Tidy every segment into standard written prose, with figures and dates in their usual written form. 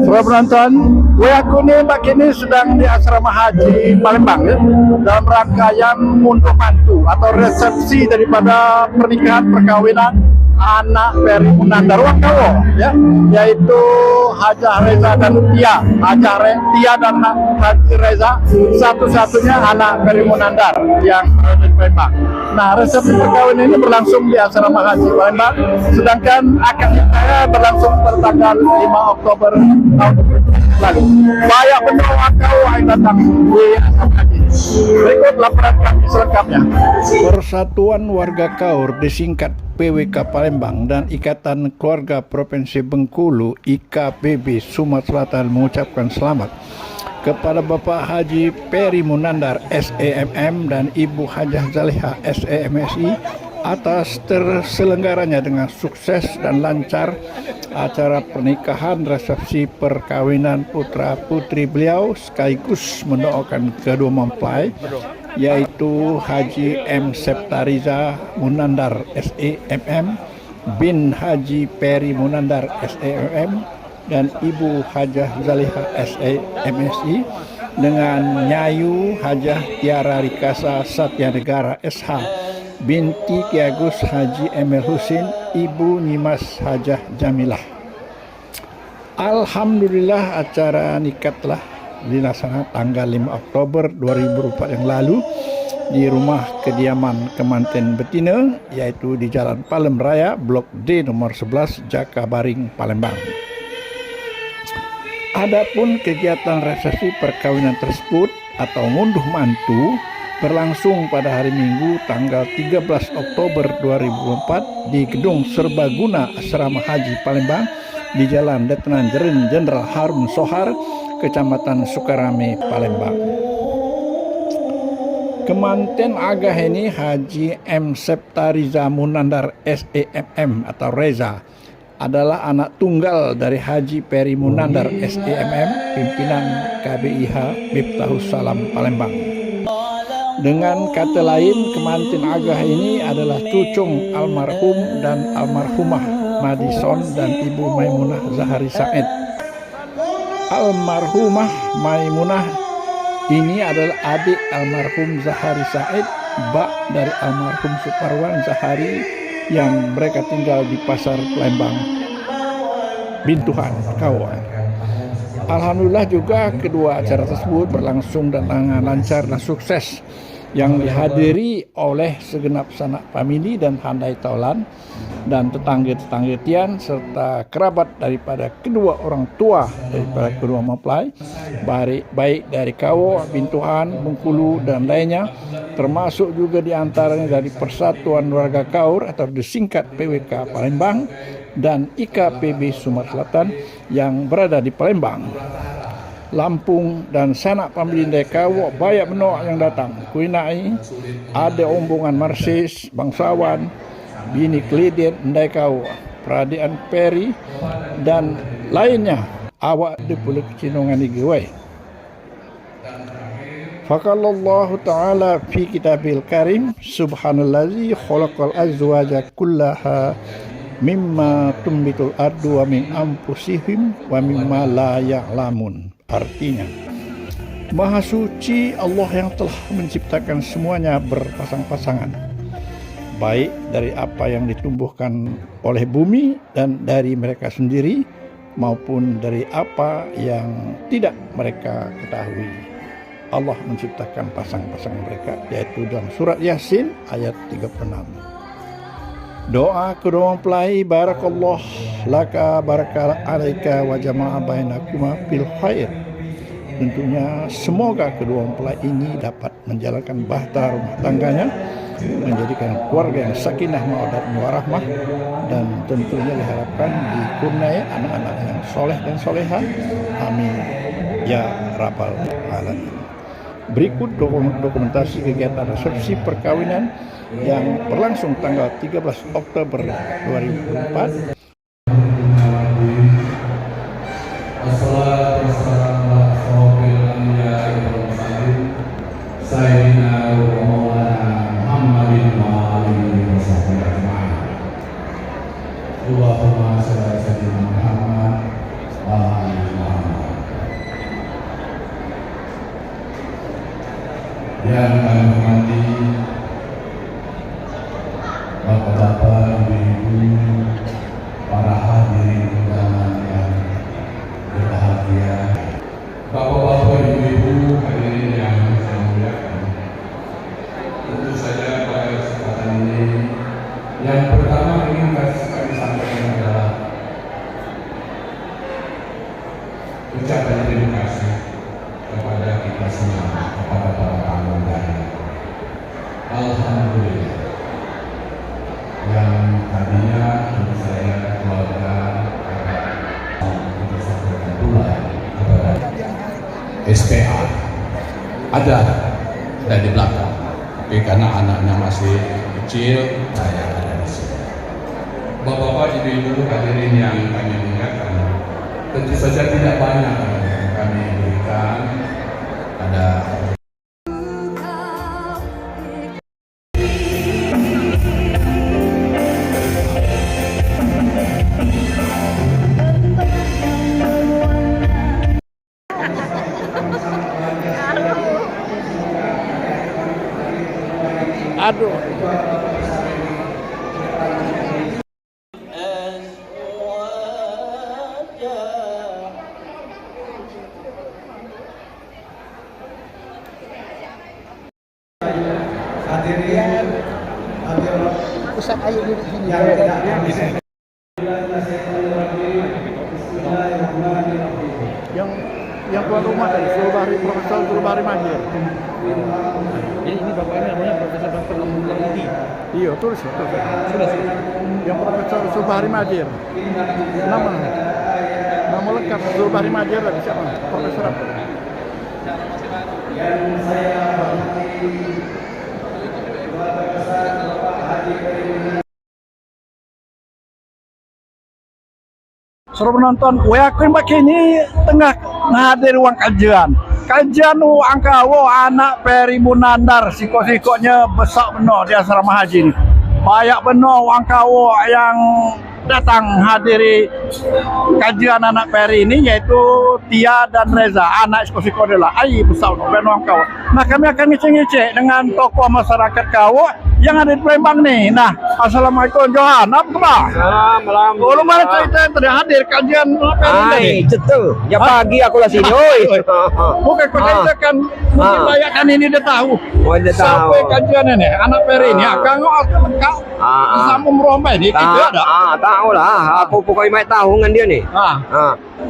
Para penonton, aku nih kini sedang di asrama haji Palembang ya, dalam rangkaian unduh mantu atau resepsi daripada pernikahan perkawinan anak Peri Munandar Wakawo ya, yaitu Hajah Reza dan Tia. Tia dan Haji Reza satu-satunya anak Peri Munandar yang berada di Palembang. Nah, resepsi perkawinan ini berlangsung di asrama haji Palembang, sedangkan akad nikahnya berlangsung pada tanggal 5 Oktober tahun lalu. Banyak benar Wakawo yang datang di asrama haji. Berikut laporan kami selengkapnya. Persatuan Warga Kaur disingkat PWK Palembang dan Ikatan Keluarga Provinsi Bengkulu IKPB Sumatera Selatan mengucapkan selamat kepada Bapak Haji Peri Munandar SEMM dan Ibu Hajah Zaliha SEMSI atas terselenggaranya dengan sukses dan lancar acara pernikahan resepsi perkawinan putra putri beliau, sekaligus mendoakan kedua mempelai yaitu Haji M. Septariza Munandar SEMM bin Haji Peri Munandar SEMM dan Ibu Hajah Zaliha SEMSI dengan Nyayu Hajah Tiara Rikasa Satyanegara SH binti Ki Agus Haji Emil Husin Ibu Nyimas Hajah Jamilah. Alhamdulillah, acara nikah telah dilaksanakan tanggal 5 Oktober 2004 yang lalu di rumah kediaman kemanten betina, yaitu di Jalan Palem Raya Blok D nomor 11 Jakabaring, Palembang. Adapun kegiatan resepsi perkawinan tersebut atau ngunduh mantu berlangsung pada hari Minggu tanggal 13 Oktober 2004 di Gedung Serbaguna Asrama Haji Palembang di Jalan Letnan Jenderal Harun Sohar, Kecamatan Sukarame, Palembang. Kemanten agah ini Haji M. Septariza Munandar SEMM atau Reza adalah anak tunggal dari Haji Peri Munandar SEMM, pimpinan KBIH Miftahus Salam Palembang. Dengan kata lain, kemanten agah ini adalah cucung almarhum dan almarhumah Madison dan Ibu Maimunah Zahari Said. Almarhumah Maimunah ini adalah adik almarhum Zahari Said, bak dari almarhum Suparwan Zahari yang mereka tinggal di Pasar Palembang, Bintuhan, Kawan. Alhamdulillah juga kedua acara tersebut berlangsung dengan lancar dan sukses, yang dihadiri oleh segenap sanak famili dan handai taulan dan tetangga-tetangga Tian serta kerabat daripada kedua orang tua daripada kedua mempelai, baik dari Kawo, Bintuhan, Bengkulu dan lainnya, termasuk juga diantaranya dari Persatuan Warga Kaur atau disingkat PWK Palembang dan IKPB Sumatera Selatan yang berada di Palembang, Lampung dan sanak pamilindai Kawo banyak menolak yang datang. Kuinai ada ombongan Marsis, bangsawan, bini Klidin, Ndai Kawo, peradian Peri dan lainnya awak dipulih kecinungan igewai. Faqalallahu ta'ala fi kitabil karim subhanallazi khalaqal azwaja kullaha mimma tumbitul ardu wa min anfusihim wa mimma la ya'lamun. Artinya, Maha Suci Allah yang telah menciptakan semuanya berpasang-pasangan, baik dari apa yang ditumbuhkan oleh bumi dan dari mereka sendiri, maupun dari apa yang tidak mereka ketahui. Allah menciptakan pasang-pasangan mereka, yaitu dalam surat Yasin ayat 36. Doa kedua mempelai, barakallah laka barakal alaika wa jama'a bainakuma fil khair. Tentunya semoga kedua mempelai ini dapat menjalankan bahtera rumah tangganya, menjadikan keluarga yang sakinah mawaddah warahmah, dan tentunya diharapkan dikurniai anak-anak yang soleh dan solehah. Amin ya rabbal alamin. Berikut dokumentasi kegiatan resepsi perkawinan yang berlangsung tanggal 13 Oktober 2004. Allahumma shalli ala sayyidina Muhammad wa ala alihi Yang kami hormati Bapak-bapak, ibu-ibu, para hadirin undangan yang berbahagia, Bapak-bapak, ibu-ibu, hadirin yang saya muliakan. Tentu saja pada kesempatan ini, yang pertama ingin kami sampaikan adalah ucapan terima kasih kepada kita semua, kepada para tamu undangan. Alhamdulillah, yang tadinya tentu saya keluarga untuk sampaikan pula kepada SPA ada di belakang, tapi karena anaknya masih kecil, saya ada di sini. Bapak-bapak, ibu-ibu, hadirin yang kami muliakan, tentu saja tidak banyak yang kami berikan pada Aduh. Hadirin, Ustaz ayo duduk sini. Yang tuan rumah tadi, Profesor Zulbahri Majid. Ini bapaknya namanya Profesor Dr. Lamudi. Iya, tulis ya. Sudah. Yang Profesor Zulbahri Majid. Nama lengkap Zulbahri Majid tadi siapa? Profesor apa? yang saya hormati keluarga besar Bapak Haji Ferry. Suruh menonton, yakin bagi ini tengah hadir ruang kajian. Kajian angkawo anak Ferry Munandar, siko-sikonya besar benar di asrama haji ini. Banyak benar angkawo yang datang hadiri kajian anak Ferry ini, yaitu Tia dan Reza, anak siko-siko adalah ai besar benar angkawo. Nah, kami akan ngecek-ngecek dengan tokoh masyarakat kawo yang ada di Palembang nih. Nah, assalamualaikum Johan, apa kabar? Salam. Oh, mana cerita yang tadi hadir kajian Ai, cetul. Ya pagi aku lah sini. Oi. Bukan kau ceritakan, mungkin layak kan ini dia tahu. Oh, dia tahu. Sampai kajian ini, anak Ferry ini akan lengkap sambung rombeng ini, kita ada. Tahu lah. Aku pokoknya mai tahu dengan dia nih.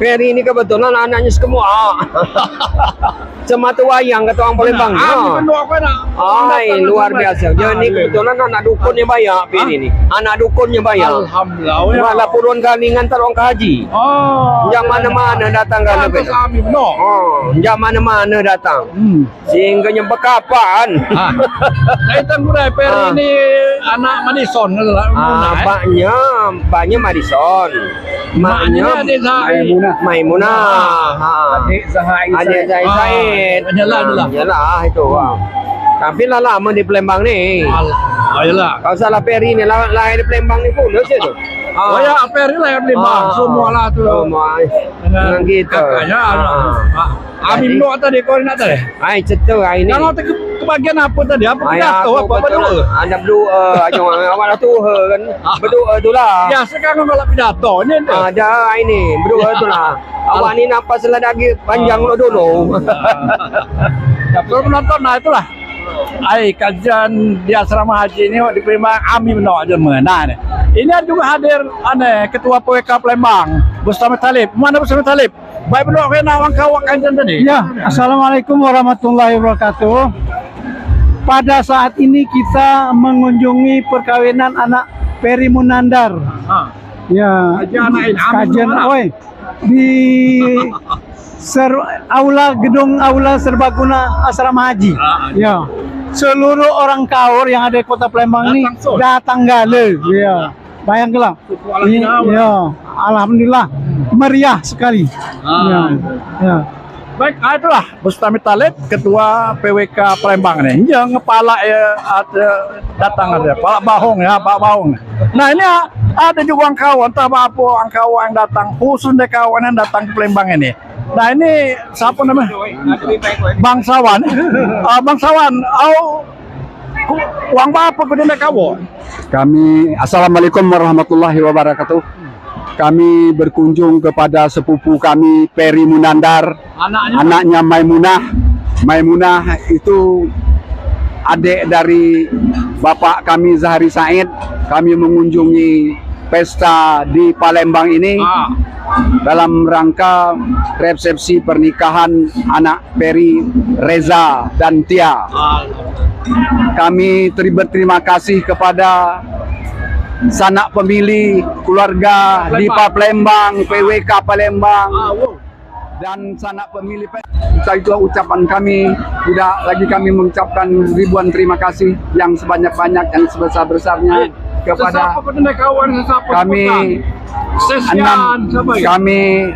Ferry ini kebetulan anaknya semua. Semata wayang kata orang Palembang. Ai, luar biasa. Jadi kebetulan anak dukunnya banyak Ferry ini. Anak dukunnya banyak. Alhamdulillah. Malah puluhan kali ngantar orang ke haji. Yang mana-mana datang kan lebih. Yang mana-mana datang. Sehingga nyampe kapan? Saya tunggu deh, Ferry ini anak Madison adalah. Banyak Madison. Maknya Maimunah. Adik Said. Yalah itu. Tapi lah lama di Palembang nih. Ayolah. Kalau salah Ferry ini lahir di Palembang ni pun sih tu. Oh ya, Ferry lahir di Palembang. Semua lah tu. Dengan kita. Kakaknya Amin doa tadi kau nak tadi. Ai cetul hari ni. Kalau kebagian apa tadi? Apa pidato apa berdoa? Anda berdoa jangan awak tu kan. Berdoa tu lah. Ya, sekarang kalau pidato ni ada ini berdoa tu lah. Awak ni napas lah lagi panjang dulu. Kalau menonton, nah itulah. Kajian di asrama haji ini di Palembang, Amin menolak Jerman. Ini juga hadir Ketua PWK Palembang, Bustami Talib. Mana Bustami Talib? Baik benar kena orang kawak kajian tadi. Ya, assalamualaikum warahmatullahi wabarakatuh. Pada saat ini kita mengunjungi perkawinan anak Ferry Munandar. Ya, kajian di gedung aula serbaguna asrama haji. Ya, seluruh orang kaur yang ada di Kota Palembang ini datang gale. Ya, bayangkanlah. Ya, alhamdulillah meriah sekali. Ya. Baik, itulah Bustami Talib, Ketua PWK Palembang ini. Yang kepala datang ada, Pak Bahong ya, Pak Bahong. Nah ini ada juga kawan, entah apa kawan yang datang, khusus deh kawan yang datang ke Palembang ini. Nah ini siapa namanya? Bangsawan. Bangsawan, uang apa kudu naik kawo? Kami, Assalamualaikum warahmatullahi wabarakatuh. Kami berkunjung kepada sepupu kami Peri Munandar, anaknya Maimunah. Maimunah itu adik dari bapak kami Zahri Said. Kami mengunjungi pesta di Palembang ini dalam rangka resepsi pernikahan anak Peri, Reza dan Tia. Kami berterima kasih kepada sanak pemilih keluarga Dipa Palembang, PWK Palembang, dan sanak pemilih. Itulah ucapan kami. Tidak lagi kami mengucapkan ribuan terima kasih yang sebanyak-banyak, yang sebesar-besarnya kepada kami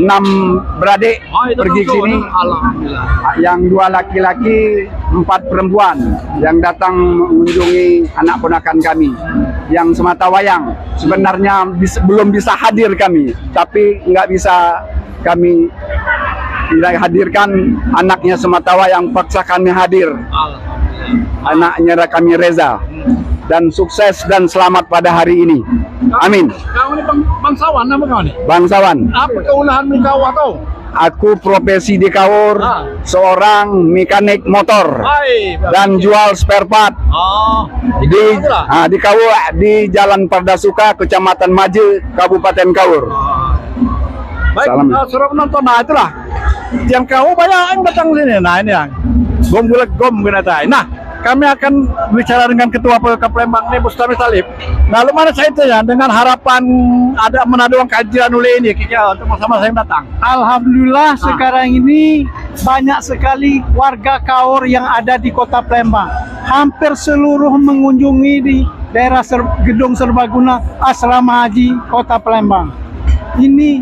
enam beradik pergi ke sini, yang 2 laki-laki 4 perempuan yang datang mengunjungi anak ponakan kami yang semata wayang. Sebenarnya belum bisa hadir kami, tapi nggak bisa kami tidak hadirkan anaknya semata wayang, paksa kami hadir. Anaknya kami Reza. Dan sukses dan selamat pada hari ini. Amin. Kau ini bangsawan apa kau ini? Bangsawan. Apa keulahan kau atau? Aku profesi di Kaur, seorang mekanik motor dan jual spare part di Kaur, di Jalan Pardasuka, Kecamatan Maje, Kabupaten Kaur. Baik, suruh menonton. Nah itulah yang kau banyak yang datang sini. Nah ini yang gom binatang. Nah kami akan bicara dengan Ketua PWK Palembang ini, Bustami Talib. Nah, mana saya itu ya, dengan harapan ada menaduang kajian oleh ini, kita untuk sama-sama saya datang. Alhamdulillah sekarang ini banyak sekali warga Kaur yang ada di Kota Palembang. Hampir seluruh mengunjungi di daerah Gedung Serbaguna Asrama Haji Kota Palembang. Ini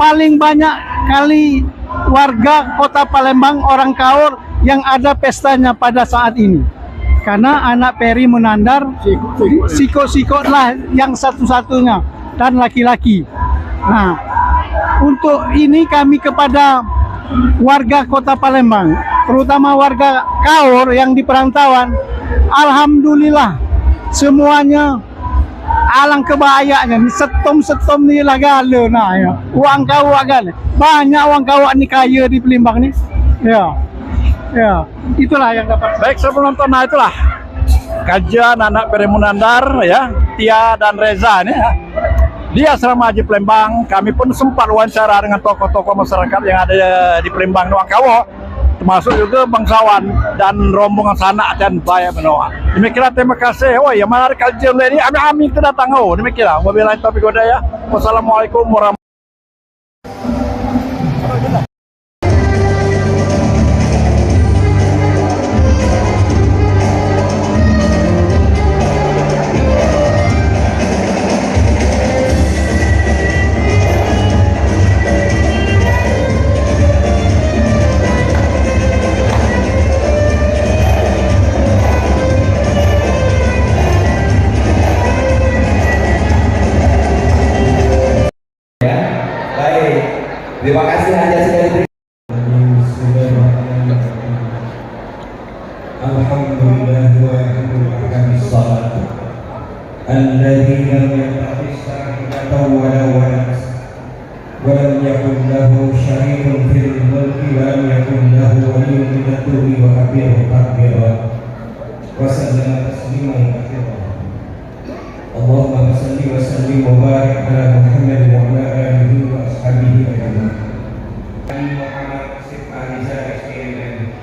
paling banyak kali warga Kota Palembang, orang Kaur yang ada pestanya pada saat ini. Karena anak Peri Munandar, Siko lah yang satu-satunya, dan laki-laki. Nah, untuk ini kami kepada warga Kota Palembang, terutama warga Kaur yang di perantauan, alhamdulillah semuanya alang kebahayaannya. Setom ni lah gala nah ya. Uang kawak gala. Banyak uang kawak ni kaya di Palembang ni. Ya, itulah yang dapat. Baik, sebelum nonton, nah itulah kajian anak Peri Munandar ya, Tia dan Reza ini ya. Di Asrama Haji Palembang. Kami pun sempat wawancara dengan tokoh-tokoh masyarakat yang ada di Palembang Nuang Kawo, termasuk juga bangsawan dan rombongan sanak dan bayar menolak. Demikian, terima kasih. Oh ya, mana kajian ini, amin kita datang. Oh demikian. Wabillahi taufiq wal hidayah. Wassalamualaikum warahmatullahi wabarakatuh. Terima kasih hanya sudah diberi. Alhamdulillah wa aqamis shalah. Alladzi lam yattakhidh sahibatan wa la walad wa lam yakul lahu syarikun fil mulki wa lam yakul lahu waliyyun min ad-dhulli wa kabbirhu takbira. Wa sallama tasliman katsiran. Allahumma shalli wa sallim wa barik ala Muhammad wa ala alihi wa ashabihi ajma'in. Muhammad Sifat SPMM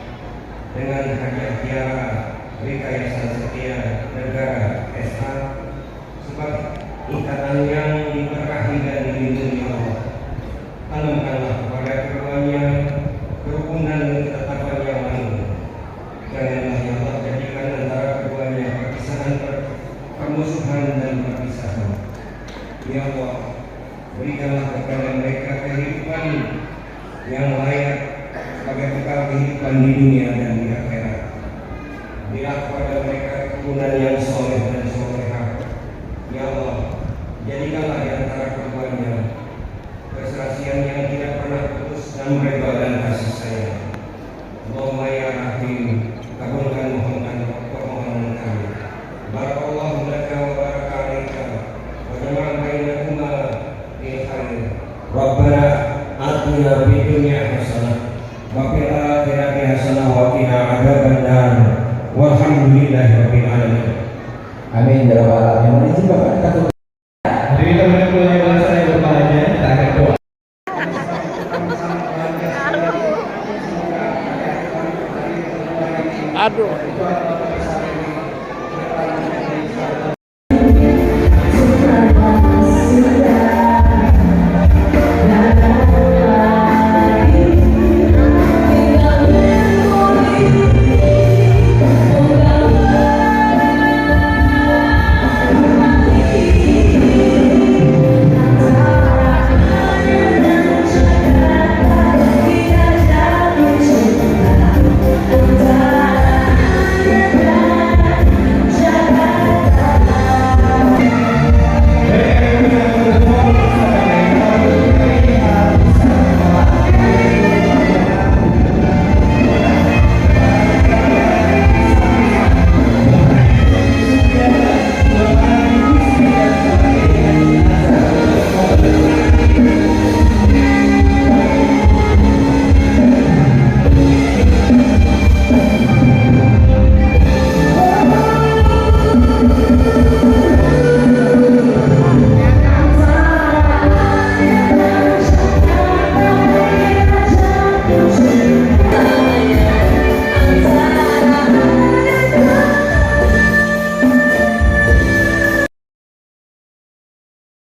dengan hadiah tiara rekayasa setia negara SA sebagai ikatan yang diberkahi dan dilindungi Allah. Tanamkanlah kepada keduanya kerukunan dan ketetapan yang lain. Janganlah ya Allah jadikan antara keduanya perpisahan, permusuhan dan perpisahan. Ya Allah, berikanlah kepada mereka kehidupan yang layak sebagai bekal kehidupan di dunia dan di akhirat. Berilah kepada mereka keturunan yang soleh dan solehah. Ya Allah, jadikanlah di antara keduanya keserasian yang tidak pernah penuh ridha dan kasih sayang. Allahumma ya Rahim, kabulkan permohonan kami. Barakallahu laka wa baraka alaika wa jama'a bainakuma bil khair. Rabbana atina fid dunya hasanah wa fil akhirati hasanah wa qina adzabannar. Walhamdulillahi rabbil alamin. Amin ya rabbal alamin. Izin Bapak kata Jadi teman-teman yang saya berbahagia, kita akan doa. Aduh.